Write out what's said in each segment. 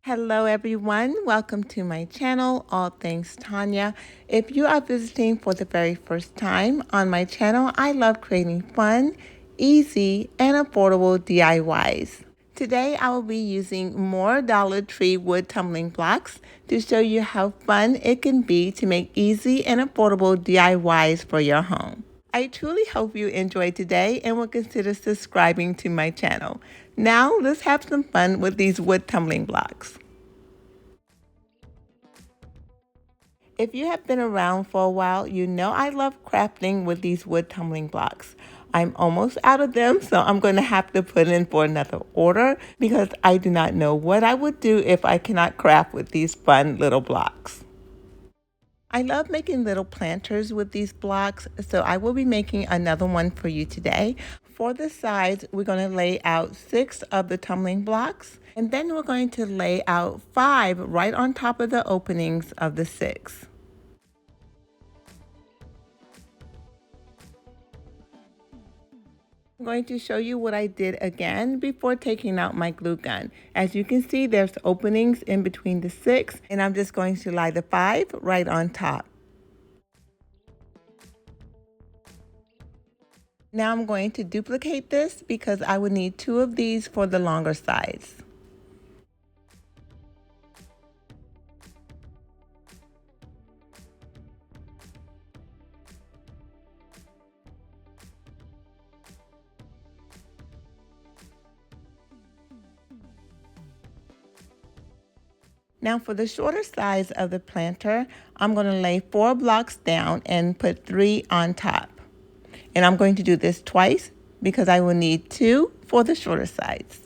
Hello everyone, welcome to my channel, All Things Tonya. If you are visiting for the very first time on my channel, I love creating fun, easy, and affordable DIYs. Today I will be using more Dollar Tree wood tumbling blocks to show you how fun it can be to make easy and affordable DIYs for your home. I truly hope you enjoyed today and will consider subscribing to my channel. Now let's have some fun with these wood tumbling blocks. If you have been around for a while, you know I love crafting with these wood tumbling blocks. I'm almost out of them, so I'm going to have to put in for another order because I do not know what I would do if I cannot craft with these fun little blocks. I love making little planters with these blocks, so I will be making another one for you today. For the sides, we're going to lay out 6 of the tumbling blocks, and then we're going to lay out 5 right on top of the openings of the 6. I'm going to show you what I did again before taking out my glue gun. As you can see, there's openings in between the 6, and I'm just going to lie the 5 right on top. Now I'm going to duplicate this because I would need 2 of these for the longer sides. Now for the shorter size of the planter, I'm going to lay 4 blocks down and put 3 on top. And I'm going to do this twice because I will need 2 for the shorter sides.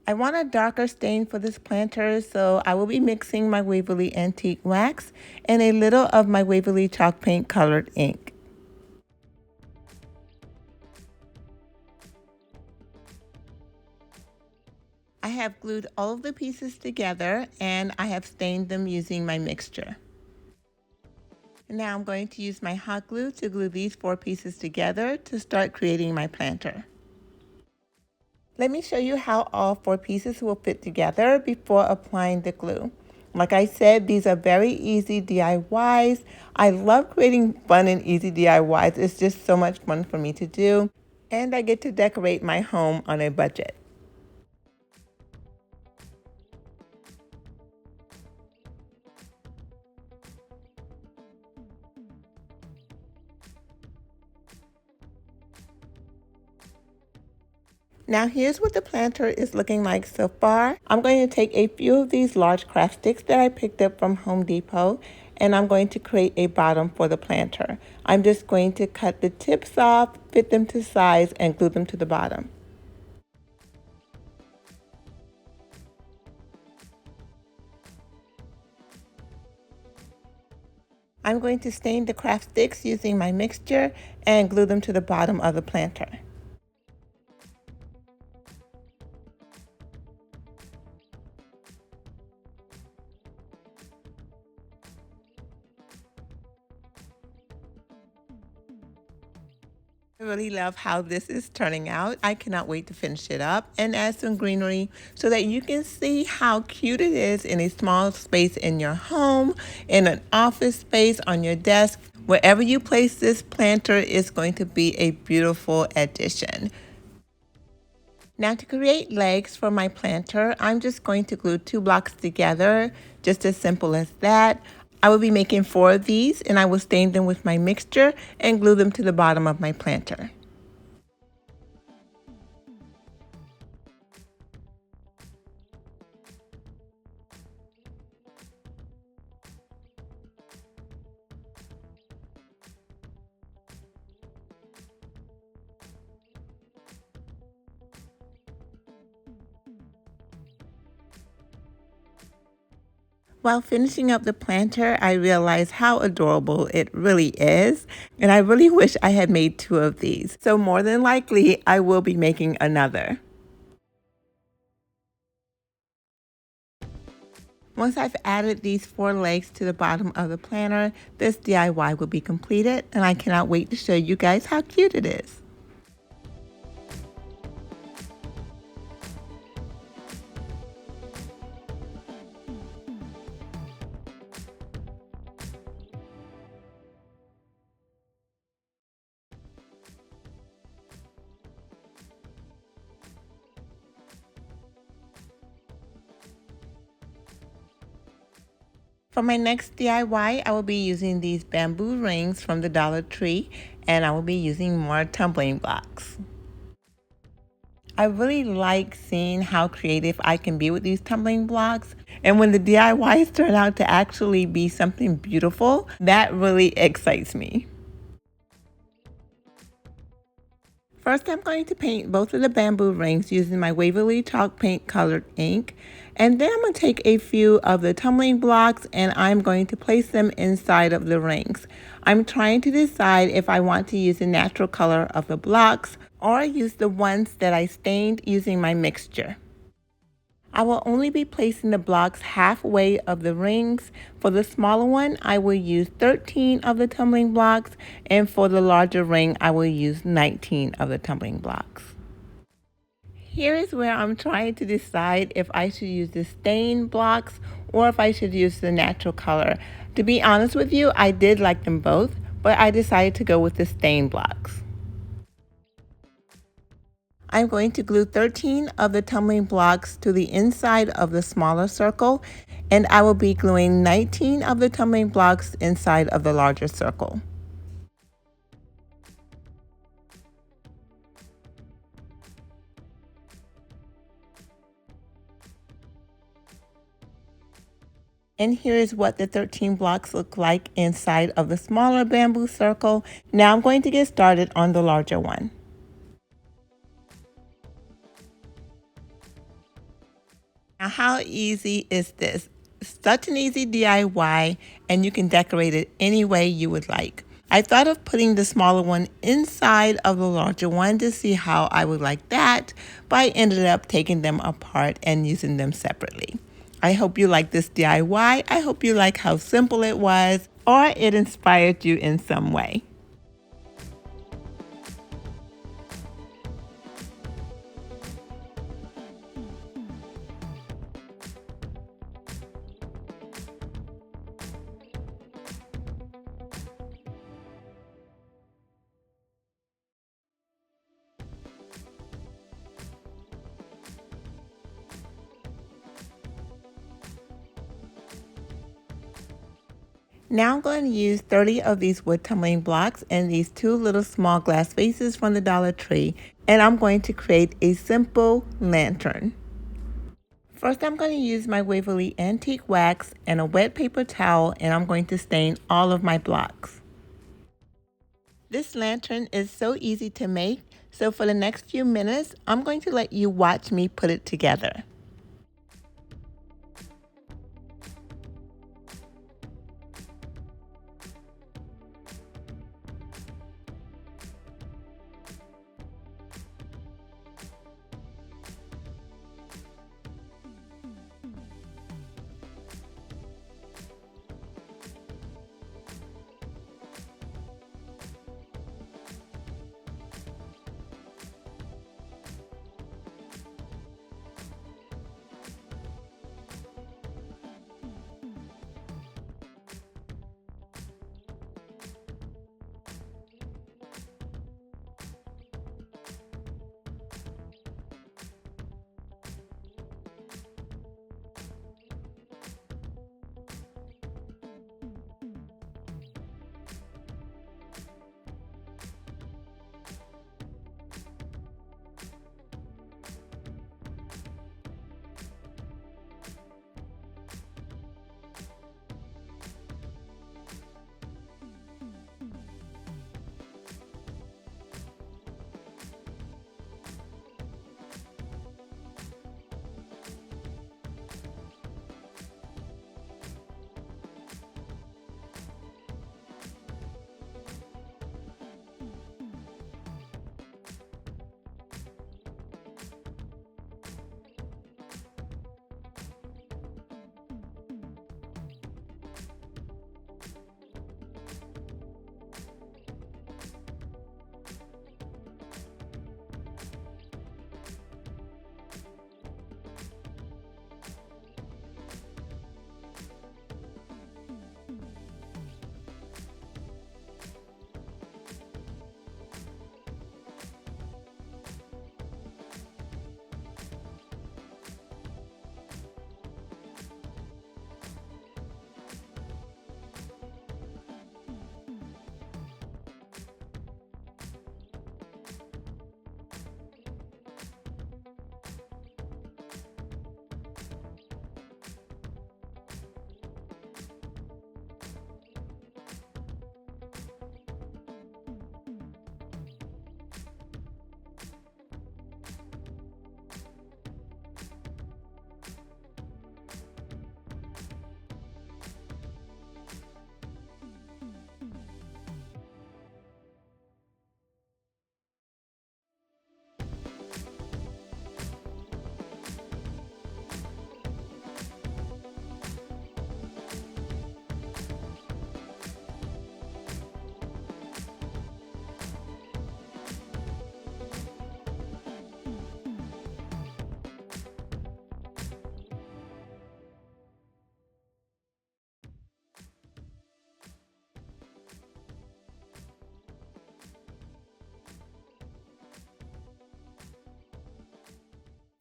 I want a darker stain for this planter, so I will be mixing my Waverly antique wax and a little of my Waverly chalk paint colored ink. I have glued all of the pieces together and I have stained them using my mixture. Now I'm going to use my hot glue to glue these 4 pieces together to start creating my planter. Let me show you how all 4 pieces will fit together before applying the glue. Like I said, these are very easy DIYs. I love creating fun and easy DIYs. It's just so much fun for me to do. And I get to decorate my home on a budget. Now here's what the planter is looking like so far. I'm going to take a few of these large craft sticks that I picked up from Home Depot, and I'm going to create a bottom for the planter. I'm just going to cut the tips off, fit them to size, and glue them to the bottom. I'm going to stain the craft sticks using my mixture and glue them to the bottom of the planter. I really love how this is turning out. I cannot wait to finish it up and add some greenery so that you can see how cute it is in a small space in your home, in an office space, on your desk. Wherever you place this planter is going to be a beautiful addition. Now to create legs for my planter, I'm just going to glue 2 blocks together, just as simple as that. I will be making 4 of these and I will stain them with my mixture and glue them to the bottom of my planter. While finishing up the planter, I realized how adorable it really is, and I really wish I had made 2 of these. So more than likely, I will be making another. Once I've added these 4 legs to the bottom of the planter, this DIY will be completed, and I cannot wait to show you guys how cute it is. For my next DIY, I will be using these bamboo rings from the Dollar Tree, and I will be using more tumbling blocks. I really like seeing how creative I can be with these tumbling blocks, and when the DIYs turn out to actually be something beautiful, that really excites me. First, I'm going to paint both of the bamboo rings using my Waverly chalk paint colored ink. And then I'm going to take a few of the tumbling blocks and I'm going to place them inside of the rings. I'm trying to decide if I want to use the natural color of the blocks or use the ones that I stained using my mixture. I will only be placing the blocks halfway of the rings. For the smaller one, I will use 13 of the tumbling blocks, and for the larger ring, I will use 19 of the tumbling blocks. Here is where I'm trying to decide if I should use the stained blocks or if I should use the natural color. To be honest with you, I did like them both, but I decided to go with the stained blocks. I'm going to glue 13 of the tumbling blocks to the inside of the smaller circle, and I will be gluing 19 of the tumbling blocks inside of the larger circle. And here is what the 13 blocks look like inside of the smaller bamboo circle. Now I'm going to get started on the larger one. Now, how easy is this? Such an easy DIY, and you can decorate it any way you would like. I thought of putting the smaller one inside of the larger one to see how I would like that, but I ended up taking them apart and using them separately. I hope you like this DIY. I hope you like how simple it was, or it inspired you in some way. Now I'm going to use 30 of these wood tumbling blocks and these 2 little small glass vases from the Dollar Tree, and I'm going to create a simple lantern. First, I'm going to use my Waverly antique wax and a wet paper towel, and I'm going to stain all of my blocks. This lantern is so easy to make, so for the next few minutes, I'm going to let you watch me put it together.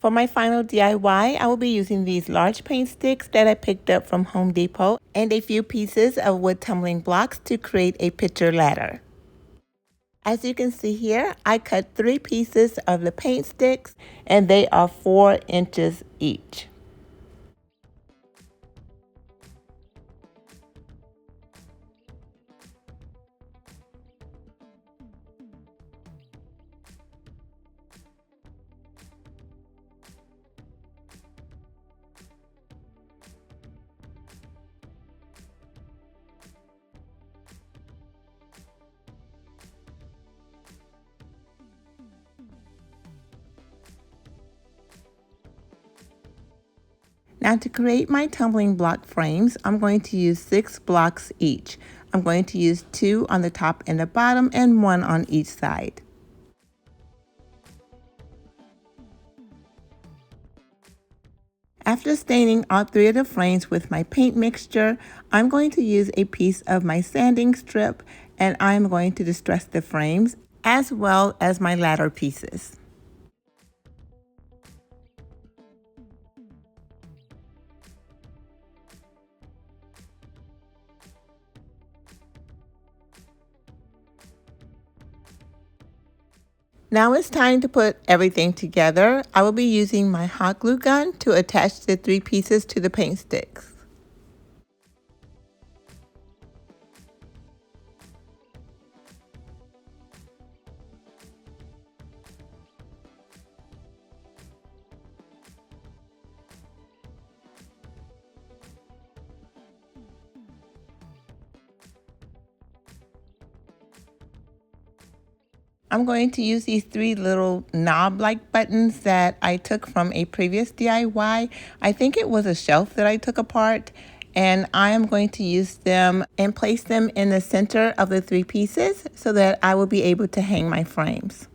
For my final DIY, I will be using these large paint sticks that I picked up from Home Depot and a few pieces of wood tumbling blocks to create a picture ladder. As you can see here, I cut 3 pieces of the paint sticks and they are 4 inches each. Now to create my tumbling block frames, I'm going to use 6 blocks each. I'm going to use 2 on the top and the bottom and 1 on each side. After staining all 3 of the frames with my paint mixture, I'm going to use a piece of my sanding strip and I'm going to distress the frames as well as my ladder pieces. Now it's time to put everything together. I will be using my hot glue gun to attach the 3 pieces to the paint sticks. I'm going to use these 3 little knob-like buttons that I took from a previous DIY. I think it was a shelf that I took apart, and I am going to use them and place them in the center of the 3 pieces so that I will be able to hang my frames.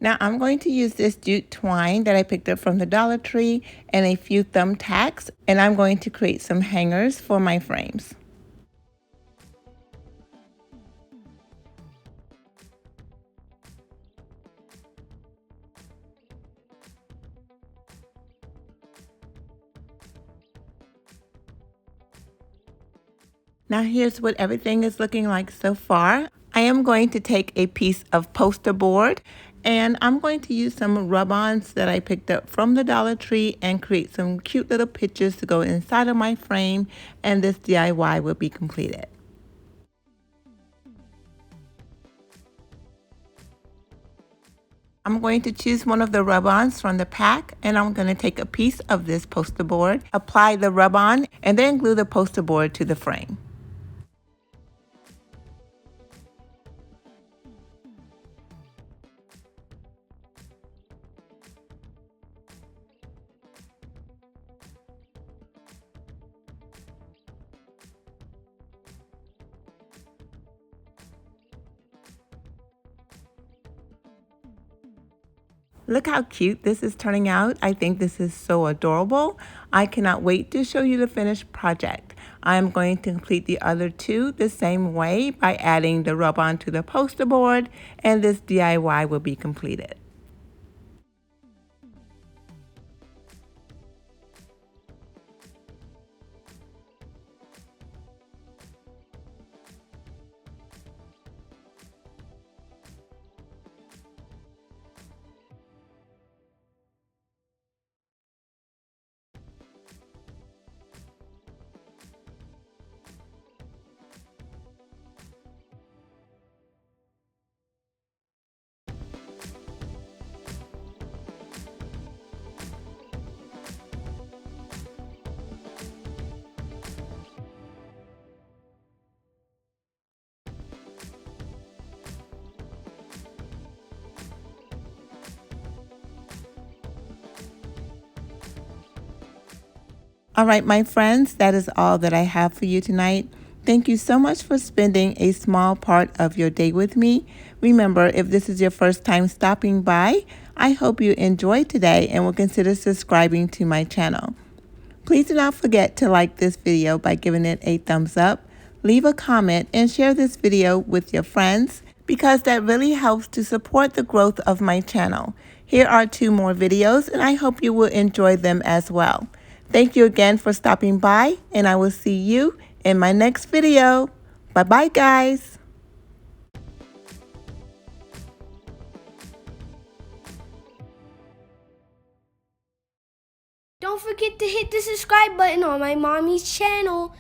Now I'm going to use this jute twine that I picked up from the Dollar Tree and a few thumbtacks, and I'm going to create some hangers for my frames. Now here's what everything is looking like so far. I am going to take a piece of poster board and I'm going to use some rub-ons that I picked up from the Dollar Tree and create some cute little pictures to go inside of my frame, and this DIY will be completed. I'm going to choose one of the rub-ons from the pack and I'm going to take a piece of this poster board, apply the rub-on, and then glue the poster board to the frame. Look how cute this is turning out. I think this is so adorable. I cannot wait to show you the finished project. I am going to complete the other 2 the same way by adding the rub-on to the poster board, and this DIY will be completed. All right, my friends, that is all that I have for you tonight. Thank you so much for spending a small part of your day with me. Remember, if this is your first time stopping by, I hope you enjoyed today and will consider subscribing to my channel. Please do not forget to like this video by giving it a thumbs up, leave a comment, and share this video with your friends because that really helps to support the growth of my channel. Here are 2 more videos and I hope you will enjoy them as well. Thank you again for stopping by and I will see you in my next video. Bye-bye, guys. Don't forget to hit the subscribe button on my mommy's channel.